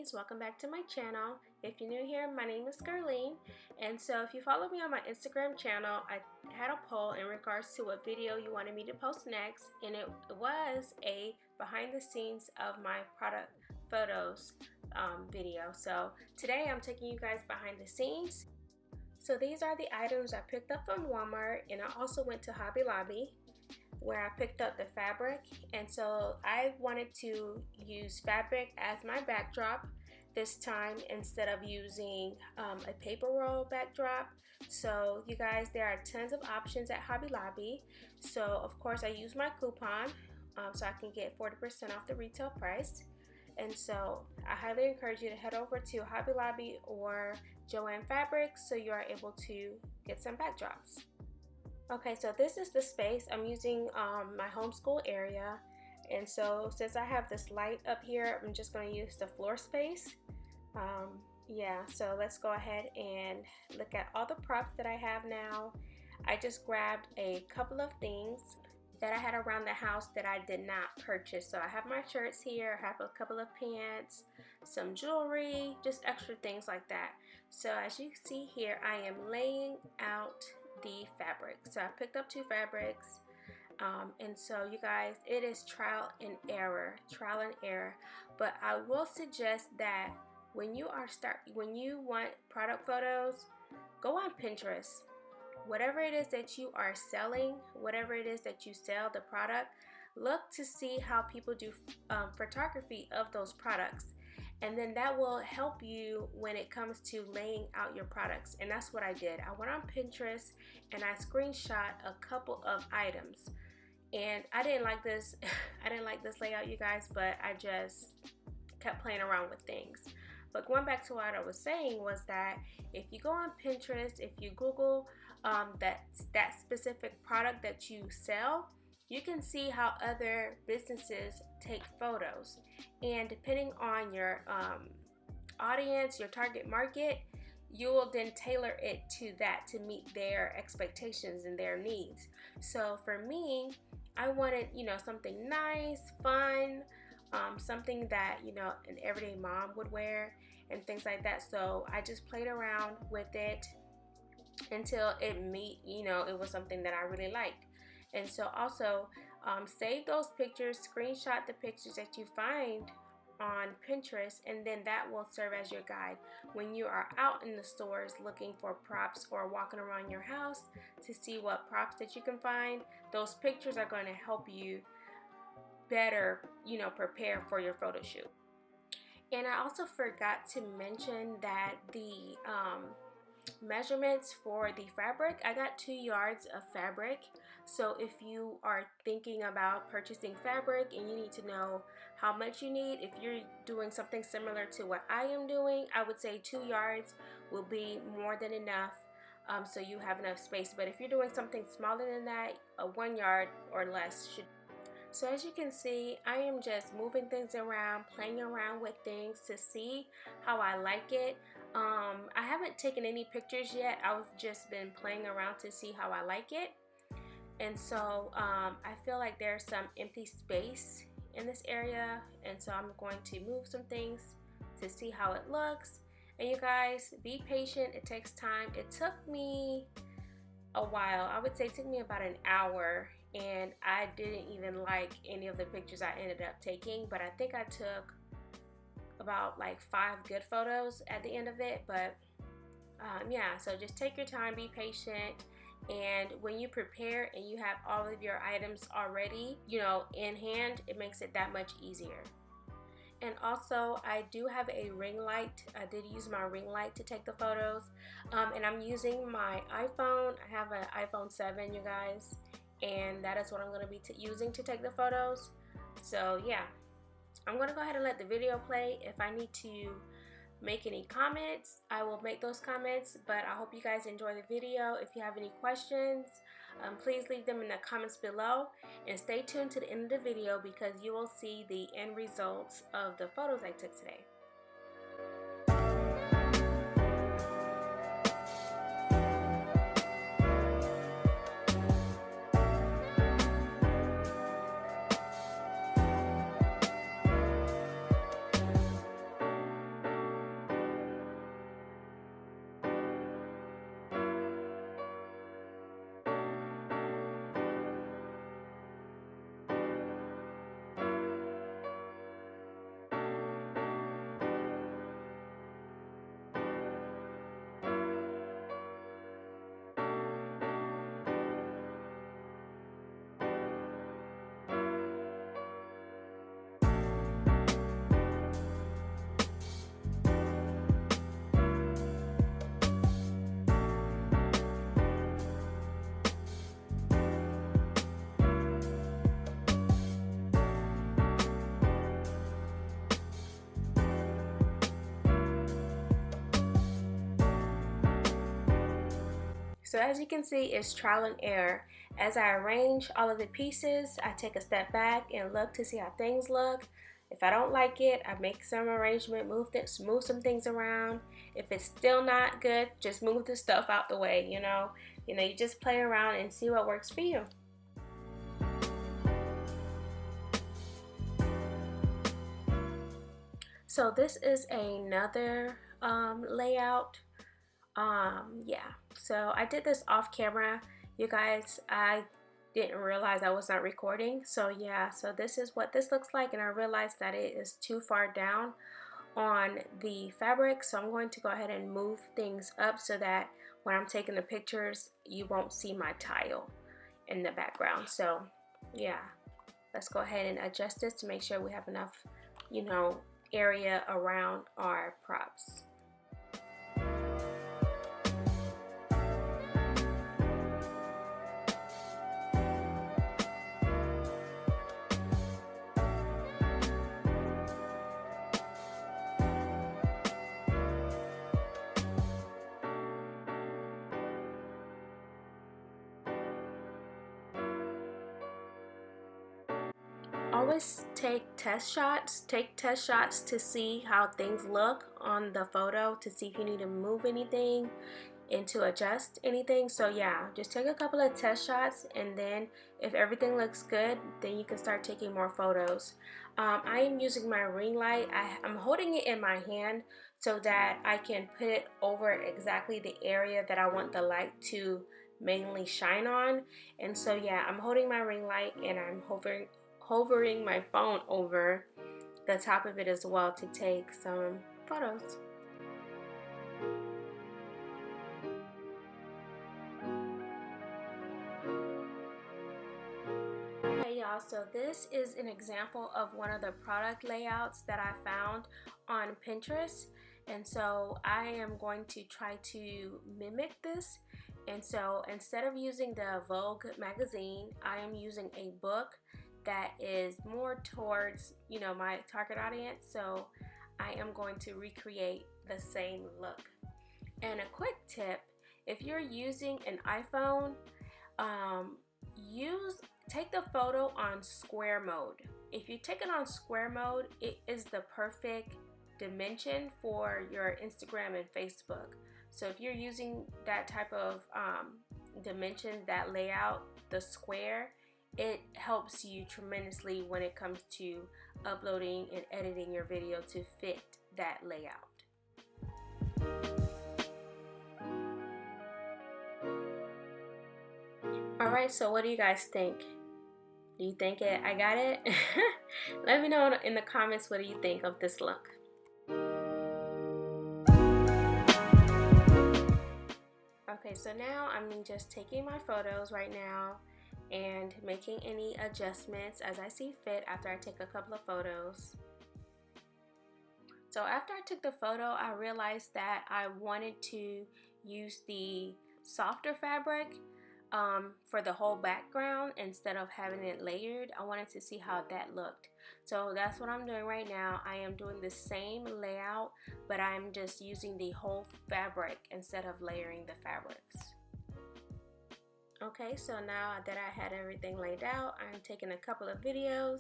ladies, welcome back to my channel. If you're new here, my name is Scarlene, and so if you follow me on my Instagram channel, I had a poll in regards to what video you wanted me to post next, and it was a behind the scenes of my product photos video. So today I'm taking you guys behind the scenes. So these are the items I picked up from Walmart, and I also went to Hobby Lobby where I picked up the fabric, and so I wanted to use fabric as my backdrop this time instead of using a paper roll backdrop. So you guys, there are tons of options at Hobby Lobby. So of course I use my coupon so I can get 40% off the retail price. And so I highly encourage you to head over to Hobby Lobby or Joann Fabrics so you are able to get some backdrops. Okay, so this is the space. I'm using my homeschool area, and so since I have this light up here, I'm just going to use the floor space. Yeah, so let's go ahead and look at all the props that I have now. I just grabbed a couple of things that I had around the house that I did not purchase. So I have my shirts here, I have a couple of pants, some jewelry, just extra things like that. So as you see here, I am laying out the fabric. So I picked up two fabrics, and so you guys, it is trial and error, but I will suggest that when you want product photos, go on Pinterest. Whatever it is that you are selling, whatever it is that you sell, the product, look to see how people do photography of those products, and then that will help you when it comes to laying out your products. And that's what I did. I went on Pinterest and I screenshot a couple of items, and I didn't like this I didn't like this layout, you guys, but I just kept playing around with things. But going back to what I was saying was that if you go on Pinterest, if you Google that specific product that you sell, you can see how other businesses take photos, and depending on your audience, your target market, you will then tailor it to that to meet their expectations and their needs. So for me, I wanted, something nice, fun, something that, an everyday mom would wear and things like that. So I just played around with it until it was something that I really liked. And so also save those pictures, screenshot the pictures that you find on Pinterest, and then that will serve as your guide when you are out in the stores looking for props or walking around your house to see what props that you can find. Those pictures are going to help you better, prepare for your photo shoot. And I also forgot to mention that the measurements for the fabric, I got 2 yards of fabric. So if you are thinking about purchasing fabric and you need to know how much you need, if you're doing something similar to what I am doing, I would say 2 yards will be more than enough, so you have enough space. But if you're doing something smaller than that, 1 yard or less should. So as you can see, I am just moving things around, playing around with things to see how I like it. I haven't taken any pictures yet. I've just been playing around to see how I like it. And so I feel like there's some empty space in this area, and so I'm going to move some things to see how it looks. And you guys, be patient. It takes time. It took me a while. I would say it took me about an hour, and I didn't even like any of the pictures I ended up taking, but I think I took about like 5 good photos at the end of it. But yeah, so just take your time, be patient, and when you prepare and you have all of your items already, in hand, it makes it that much easier. And also, I do have a ring light. I did use my ring light to take the photos, and I'm using my iPhone. I have an iPhone 7, you guys, and that is what I'm going to be using to take the photos. So yeah, I'm going to go ahead and let the video play. If I need to make any comments, I will make those comments, but I hope you guys enjoy the video. If you have any questions, please leave them in the comments below, and stay tuned to the end of the video because you will see the end results of the photos I took today. So as you can see, it's trial and error. As I arrange all of the pieces, I take a step back and look to see how things look. If I don't like it, I make some arrangement, move some things around. If it's still not good, just move the stuff out the way, you know. You just play around and see what works for you. So this is another layout. Yeah, so I did this off camera, you guys. I didn't realize I was not recording, so yeah, so this is what this looks like, and I realized that it is too far down on the fabric, so I'm going to go ahead and move things up so that when I'm taking the pictures you won't see my tile in the background. So yeah, let's go ahead and adjust this to make sure we have enough, area around our props. Always take test shots to see how things look on the photo, to see if you need to move anything and to adjust anything. So yeah, just take a couple of test shots, and then if everything looks good, then you can start taking more photos. I am using my ring light. I'm holding it in my hand so that I can put it over exactly the area that I want the light to mainly shine on. And so yeah, I'm holding my ring light and I'm hovering my phone over the top of it as well to take some photos. Okay y'all, so this is an example of one of the product layouts that I found on Pinterest, and so I am going to try to mimic this. And so instead of using the Vogue magazine, I am using a book that is more towards my target audience. So I am going to recreate the same look. And a quick tip, if you're using an iPhone, take the photo on square mode. If you take it on square mode, it is the perfect dimension for your Instagram and Facebook. So if you're using that type of dimension, that layout, the square, it helps you tremendously when it comes to uploading and editing your video to fit that layout. Alright, so what do you guys think? Do you think I got it? Let me know in the comments, what do you think of this look? Okay, so now I'm just taking my photos right now and making any adjustments as I see fit after I take a couple of photos. So after I took the photo, I realized that I wanted to use the softer fabric for the whole background instead of having it layered. I wanted to see how that looked. So that's what I'm doing right now. I am doing the same layout, but I'm just using the whole fabric instead of layering the fabrics. Okay, so now that I had everything laid out, I'm taking a couple of I'm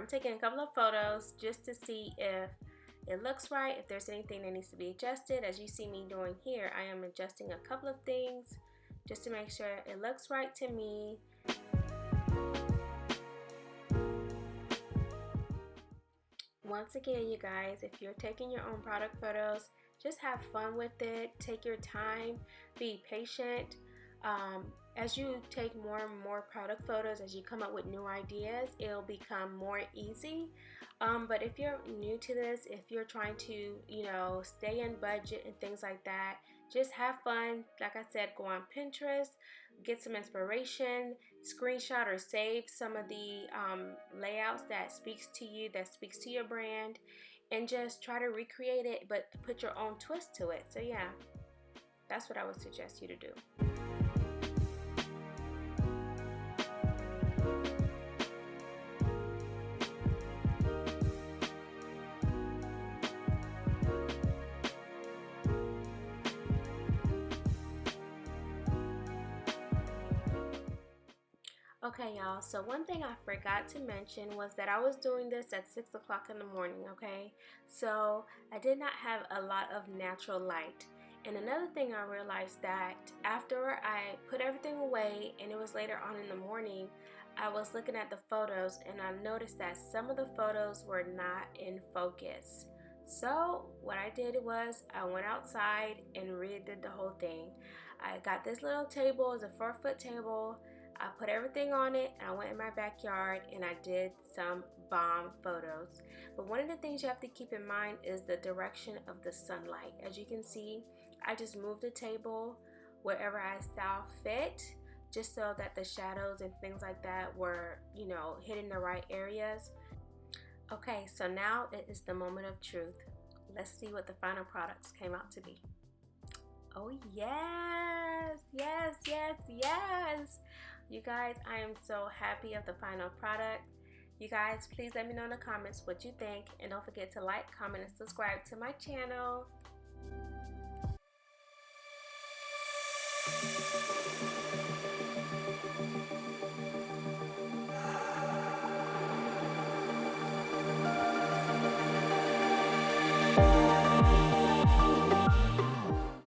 taking a couple of photos just to see if it looks right, if there's anything that needs to be adjusted. As you see me doing here, I am adjusting a couple of things just to make sure it looks right to me. Once again, you guys, if you're taking your own product photos, just have fun with it. Take your time, be patient. As you take more and more product photos, as you come up with new ideas, it'll become more easy. But if you're new to this, if you're trying to, stay in budget and things like that, just have fun. Like I said, go on Pinterest, get some inspiration, screenshot or save some of the layouts that speaks to you, that speaks to your brand, and just try to recreate it, but put your own twist to it. So yeah, that's what I would suggest you to do. Okay, y'all, so one thing I forgot to mention was that I was doing this at 6 o'clock in the morning, okay? So I did not have a lot of natural light. And another thing I realized that after I put everything away and it was later on in the morning, I was looking at the photos and I noticed that some of the photos were not in focus. So what I did was I went outside and redid the whole thing. I got this little table, it's a 4-foot table. I put everything on it and I went in my backyard and I did some bomb photos. But one of the things you have to keep in mind is the direction of the sunlight. As you can see, I just moved the table wherever I saw fit, just so that the shadows and things like that were, hitting the right areas. Okay, so now it is the moment of truth. Let's see what the final products came out to be. Oh yes, yes, yes, yes. You guys, I am so happy of the final product. You guys, please let me know in the comments what you think, and don't forget to like, comment, and subscribe to my channel.